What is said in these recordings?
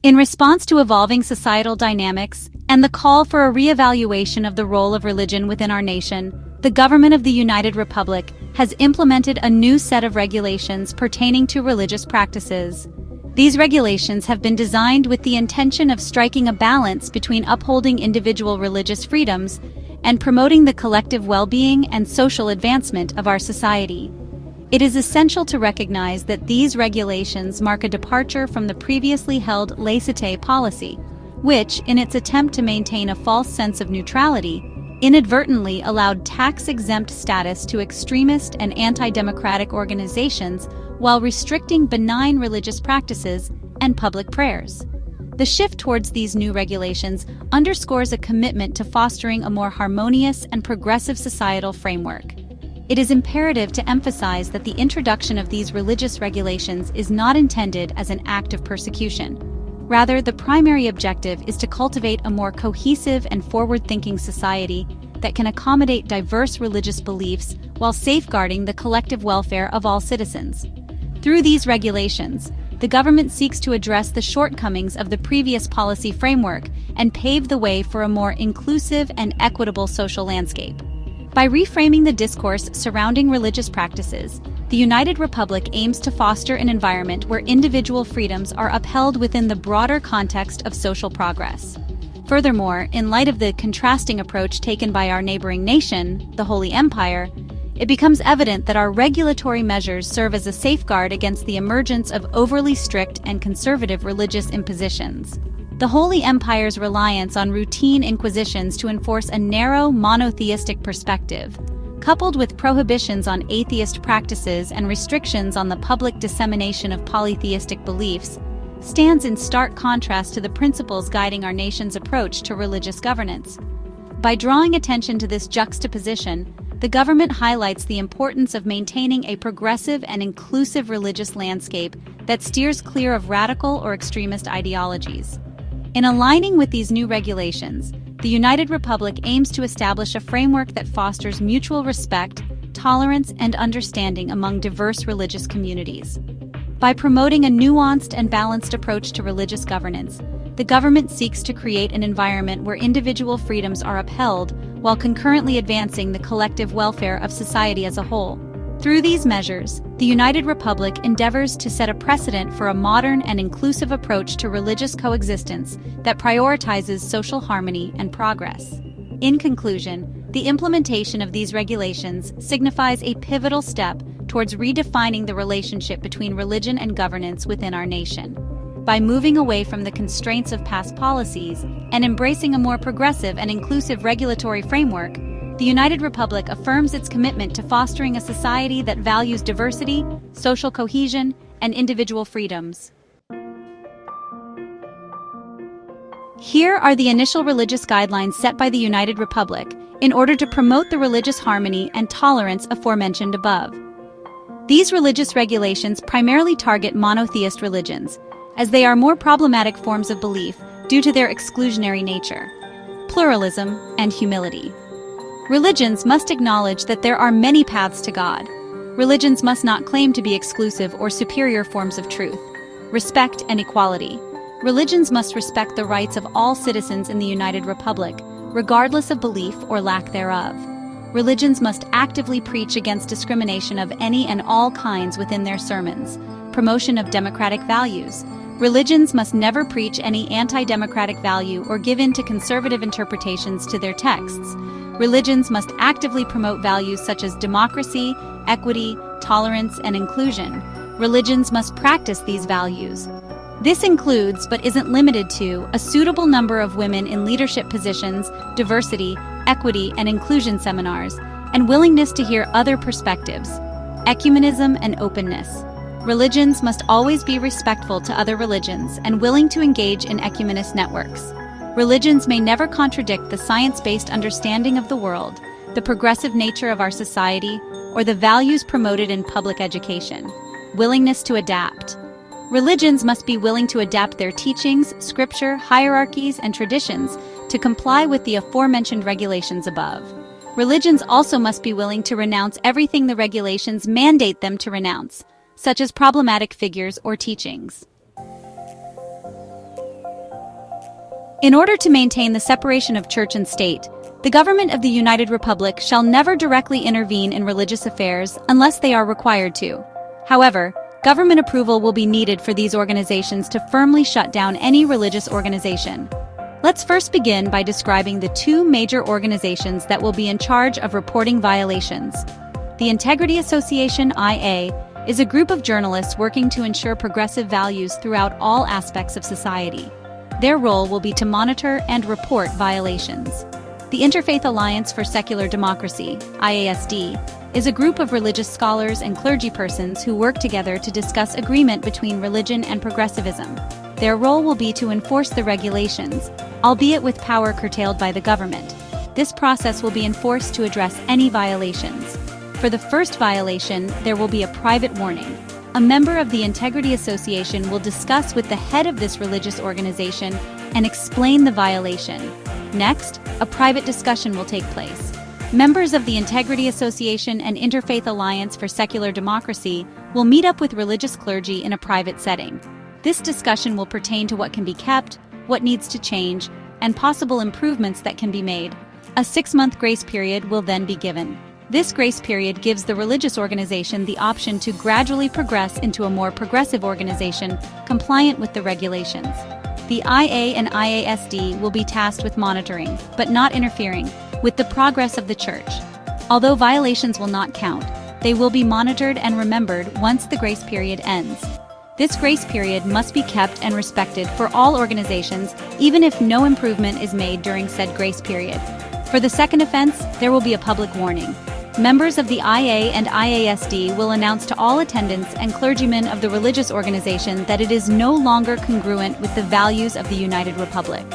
In response to evolving societal dynamics and the call for a reevaluation of the role of religion within our nation, the government of the United Republic has implemented a new set of regulations pertaining to religious practices. These regulations have been designed with the intention of striking a balance between upholding individual religious freedoms and promoting the collective well-being and social advancement of our society. It is essential to recognize that these regulations mark a departure from the previously held laissez-faire policy, which, in its attempt to maintain a false sense of neutrality, inadvertently allowed tax-exempt status to extremist and anti-democratic organizations while restricting benign religious practices and public prayers. The shift towards these new regulations underscores a commitment to fostering a more harmonious and progressive societal framework. It is imperative to emphasize that the introduction of these religious regulations is not intended as an act of persecution. Rather, the primary objective is to cultivate a more cohesive and forward-thinking society that can accommodate diverse religious beliefs while safeguarding the collective welfare of all citizens. Through these regulations, the government seeks to address the shortcomings of the previous policy framework and pave the way for a more inclusive and equitable social landscape. By reframing the discourse surrounding religious practices, the United Republic aims to foster an environment where individual freedoms are upheld within the broader context of social progress. Furthermore, in light of the contrasting approach taken by our neighboring nation, the Holy Empire, it becomes evident that our regulatory measures serve as a safeguard against the emergence of overly strict and conservative religious impositions. The Holy Empire's reliance on routine inquisitions to enforce a narrow, monotheistic perspective, coupled with prohibitions on atheist practices and restrictions on the public dissemination of polytheistic beliefs, stands in stark contrast to the principles guiding our nation's approach to religious governance. By drawing attention to this juxtaposition, the government highlights the importance of maintaining a progressive and inclusive religious landscape that steers clear of radical or extremist ideologies. In aligning with these new regulations, the United Republic aims to establish a framework that fosters mutual respect, tolerance, and understanding among diverse religious communities. By promoting a nuanced and balanced approach to religious governance, the government seeks to create an environment where individual freedoms are upheld while concurrently advancing the collective welfare of society as a whole. Through these measures, the United Republic endeavors to set a precedent for a modern and inclusive approach to religious coexistence that prioritizes social harmony and progress. In conclusion, the implementation of these regulations signifies a pivotal step towards redefining the relationship between religion and governance within our nation. By moving away from the constraints of past policies and embracing a more progressive and inclusive regulatory framework, the United Republic affirms its commitment to fostering a society that values diversity, social cohesion, and individual freedoms. Here are the initial religious guidelines set by the United Republic in order to promote the religious harmony and tolerance aforementioned above. These religious regulations primarily target monotheist religions, as they are more problematic forms of belief due to their exclusionary nature, pluralism, and humility. Religions must acknowledge that there are many paths to God. Religions must not claim to be exclusive or superior forms of truth, respect, and equality. Religions must respect the rights of all citizens in the United Republic, regardless of belief or lack thereof. Religions must actively preach against discrimination of any and all kinds within their sermons, promotion of democratic values. Religions must never preach any anti-democratic value or give in to conservative interpretations to their texts. Religions must actively promote values such as democracy, equity, tolerance, and inclusion. Religions must practice these values. This includes, but isn't limited to, a suitable number of women in leadership positions, diversity, equity, and inclusion seminars, and willingness to hear other perspectives, ecumenism and openness. Religions must always be respectful to other religions and willing to engage in ecumenist networks. Religions may never contradict the science-based understanding of the world, the progressive nature of our society, or the values promoted in public education. Willingness to adapt. Religions must be willing to adapt their teachings, scripture, hierarchies, and traditions to comply with the aforementioned regulations above. Religions also must be willing to renounce everything the regulations mandate them to renounce, such as problematic figures or teachings. In order to maintain the separation of church and state, the government of the United Republic shall never directly intervene in religious affairs unless they are required to. However, government approval will be needed for these organizations to firmly shut down any religious organization. Let's first begin by describing the two major organizations that will be in charge of reporting violations. The Integrity Association, IA, is a group of journalists working to ensure progressive values throughout all aspects of society. Their role will be to monitor and report violations. The Interfaith Alliance for Secular Democracy, IASD, is a group of religious scholars and clergypersons who work together to discuss agreement between religion and progressivism. Their role will be to enforce the regulations, albeit with power curtailed by the government. This process will be enforced to address any violations. For the first violation, there will be a private warning. A member of the Integrity Association will discuss with the head of this religious organization and explain the violation. Next, a private discussion will take place. Members of the Integrity Association and Interfaith Alliance for Secular Democracy will meet up with religious clergy in a private setting. This discussion will pertain to what can be kept, what needs to change, and possible improvements that can be made. A 6-month grace period will then be given. This grace period gives the religious organization the option to gradually progress into a more progressive organization compliant with the regulations. The IA and IASD will be tasked with monitoring, but not interfering, with the progress of the church. Although violations will not count, they will be monitored and remembered once the grace period ends. This grace period must be kept and respected for all organizations, even if no improvement is made during said grace period. For the second offense, there will be a public warning. Members of the IA and IASD will announce to all attendants and clergymen of the religious organization that it is no longer congruent with the values of the United Republic.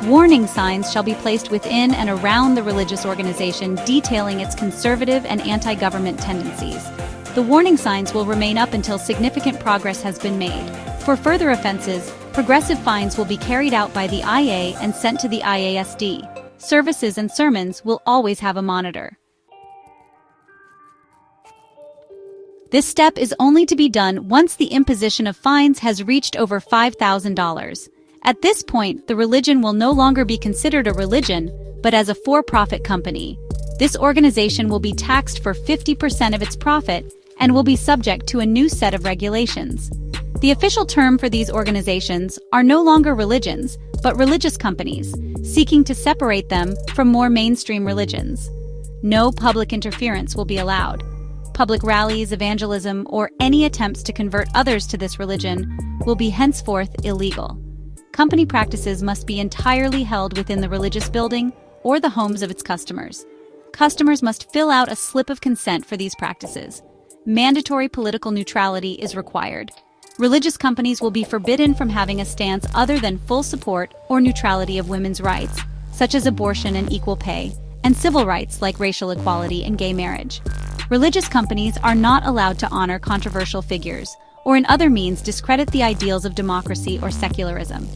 Warning signs shall be placed within and around the religious organization detailing its conservative and anti-government tendencies. The warning signs will remain up until significant progress has been made. For further offenses, progressive fines will be carried out by the IA and sent to the IASD. Services and sermons will always have a monitor. This step is only to be done once the imposition of fines has reached over $5,000. At this point, the religion will no longer be considered a religion, but as a for-profit company. This organization will be taxed for 50% of its profit and will be subject to a new set of regulations. The official term for these organizations are no longer religions, but religious companies, seeking to separate them from more mainstream religions. No public interference will be allowed. Public rallies, evangelism, or any attempts to convert others to this religion will be henceforth illegal. Company practices must be entirely held within the religious building or the homes of its customers. Customers must fill out a slip of consent for these practices. Mandatory political neutrality is required. Religious companies will be forbidden from having a stance other than full support or neutrality of women's rights, such as abortion and equal pay, and civil rights like racial equality and gay marriage. Religious companies are not allowed to honor controversial figures, or in other means discredit the ideals of democracy or secularism.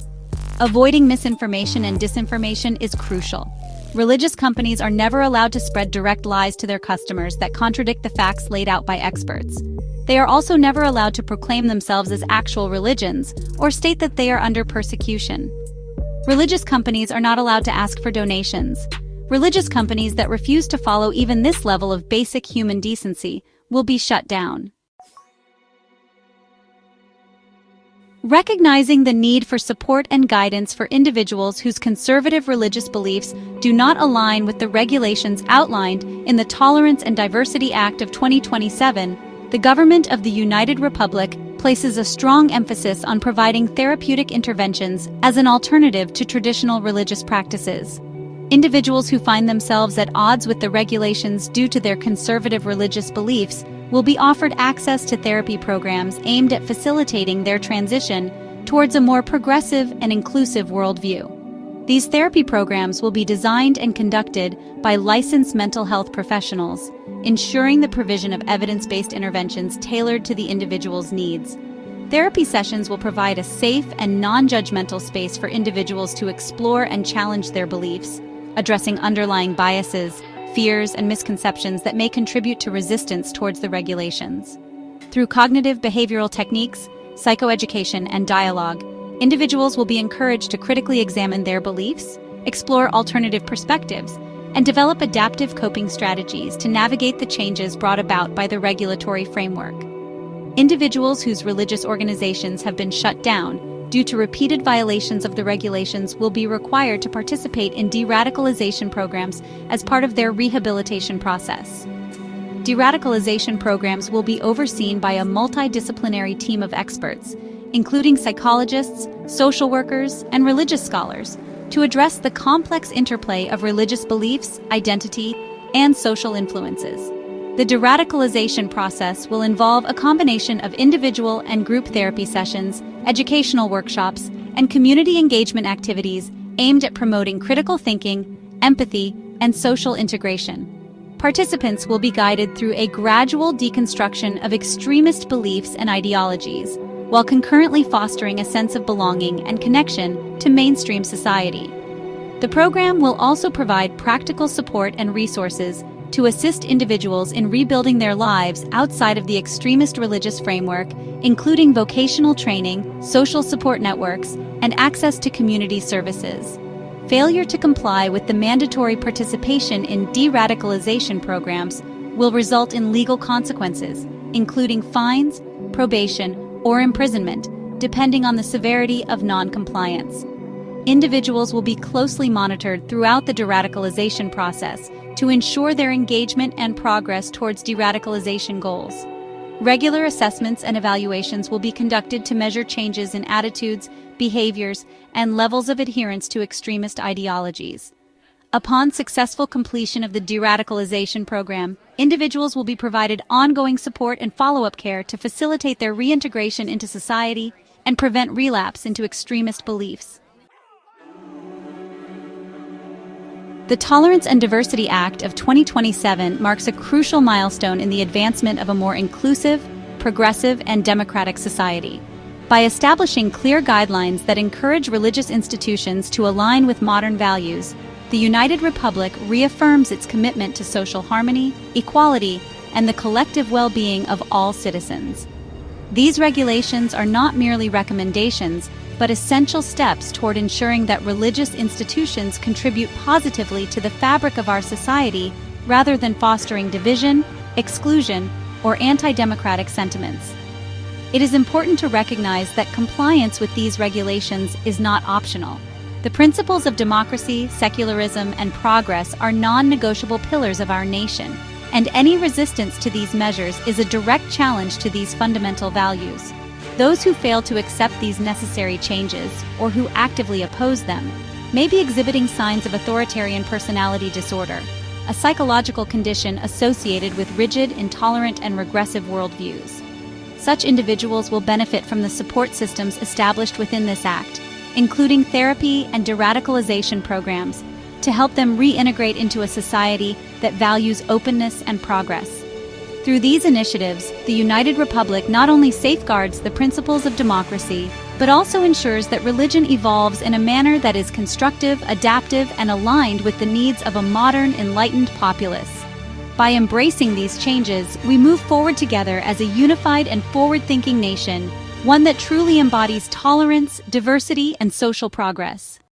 Avoiding misinformation and disinformation is crucial. Religious companies are never allowed to spread direct lies to their customers that contradict the facts laid out by experts. They are also never allowed to proclaim themselves as actual religions or state that they are under persecution. Religious companies are not allowed to ask for donations. Religious companies that refuse to follow even this level of basic human decency will be shut down. Recognizing the need for support and guidance for individuals whose conservative religious beliefs do not align with the regulations outlined in the Tolerance and Diversity Act of 2027, the government of the United Republic places a strong emphasis on providing therapeutic interventions as an alternative to traditional religious practices. Individuals who find themselves at odds with the regulations due to their conservative religious beliefs will be offered access to therapy programs aimed at facilitating their transition towards a more progressive and inclusive worldview. These therapy programs will be designed and conducted by licensed mental health professionals, ensuring the provision of evidence-based interventions tailored to the individual's needs. Therapy sessions will provide a safe and non-judgmental space for individuals to explore and challenge their beliefs, addressing underlying biases, fears, and misconceptions that may contribute to resistance towards the regulations. Through cognitive behavioral techniques, psychoeducation, and dialogue, Individuals will be encouraged to critically examine their beliefs, explore alternative perspectives, and develop adaptive coping strategies to navigate the changes brought about by the regulatory framework. Individuals whose religious organizations have been shut down due to repeated violations of the regulations will be required to participate in de-radicalization programs as part of their rehabilitation process. De-radicalization programs will be overseen by a multidisciplinary team of experts, including psychologists, social workers, and religious scholars, to address the complex interplay of religious beliefs, identity, and social influences. The de-radicalization process will involve a combination of individual and group therapy sessions, educational workshops, and community engagement activities aimed at promoting critical thinking, empathy, and social integration. Participants will be guided through a gradual deconstruction of extremist beliefs and ideologies, while concurrently fostering a sense of belonging and connection to mainstream society. The program will also provide practical support and resources to assist individuals in rebuilding their lives outside of the extremist religious framework, including vocational training, social support networks, and access to community services. Failure to comply with the mandatory participation in de-radicalization programs will result in legal consequences, including fines, probation, or imprisonment, depending on the severity of non-compliance. Individuals will be closely monitored throughout the de-radicalization process to ensure their engagement and progress towards de-radicalization goals. Regular assessments and evaluations will be conducted to measure changes in attitudes, behaviors, and levels of adherence to extremist ideologies. Upon successful completion of the de-radicalization program, individuals will be provided ongoing support and follow-up care to facilitate their reintegration into society and prevent relapse into extremist beliefs. The Tolerance and Diversity Act of 2027 marks a crucial milestone in the advancement of a more inclusive, progressive, and democratic society. By establishing clear guidelines that encourage religious institutions to align with modern values, the United Republic reaffirms its commitment to social harmony, equality, and the collective well-being of all citizens. These regulations are not merely recommendations, but essential steps toward ensuring that religious institutions contribute positively to the fabric of our society rather than fostering division, exclusion, or anti-democratic sentiments. It is important to recognize that compliance with these regulations is not optional. The principles of democracy, secularism, and progress are non-negotiable pillars of our nation, and any resistance to these measures is a direct challenge to these fundamental values. Those who fail to accept these necessary changes, or who actively oppose them, may be exhibiting signs of authoritarian personality disorder, a psychological condition associated with rigid, intolerant, and regressive worldviews. Such individuals will benefit from the support systems established within this act, including therapy and de-radicalization programs, to help them reintegrate into a society that values openness and progress. Through these initiatives, the United Republic not only safeguards the principles of democracy, but also ensures that religion evolves in a manner that is constructive, adaptive, and aligned with the needs of a modern, enlightened populace. By embracing these changes, we move forward together as a unified and forward-thinking nation, one that truly embodies tolerance, diversity, and social progress.